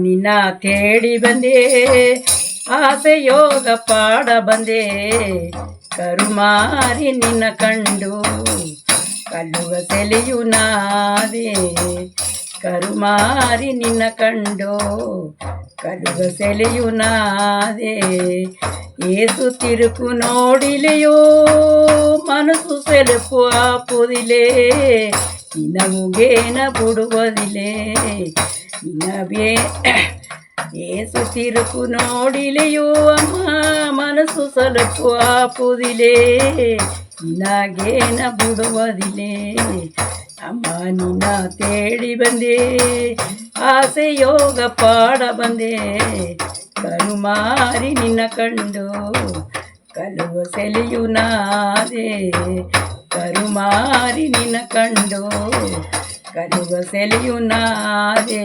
ನಿನ್ನ ತೇಡಿ ಬಂದೆ ಆಸೆ ಯೋಗ ಪಾಡ ಬಂದೆ ಕರುಮಾರಿ ನಿನ್ನ ಕಂಡು ಕಲ್ಲುವ ಸೆಲೆಯು ನಾದೆ ಕರುಮಾರಿ ನಿನ್ನ ಕಂಡು ಕಲ್ಲುವ ಸೆಲೆಯು ನಾದೆ ಏಸು ತಿರುಕು ನೋಡಿಲೆಯೋ ಮನಸ್ಸು ಸೆಲೆಪು ಆಪುದಿಲೆ ನಿನ್ನ ಮುಗೇನ ಬಿಡುವುದಿಲೆ ನಿನ್ನವೇ ಏಸು ತಿರುಕು ನೋಡಿಲೆಯೋ ಅಮ್ಮ ಮನಸ್ಸು ಸಲಪು ಆಪುದಿಲೆ ನಿನಗೇನ ಬಿಡುವುದಿಲೆ ಅಮ್ಮ ನಿನ್ನ ತೇಡಿ ಬಂದೆ ಆಸೆ ಯೋಗ ಪಾಡ ಬಂದೆ ಕರುಮಾರಿ ನಿನ್ನ ಕಂಡು ಕಲುವ ಸೆಲೆಯು ನಾದೆ ಕರುಮಾರಿ ನಿನ್ನ ಕಂಡು ಕಲುವ ಸೆಲೆಯು ನಾದೆ.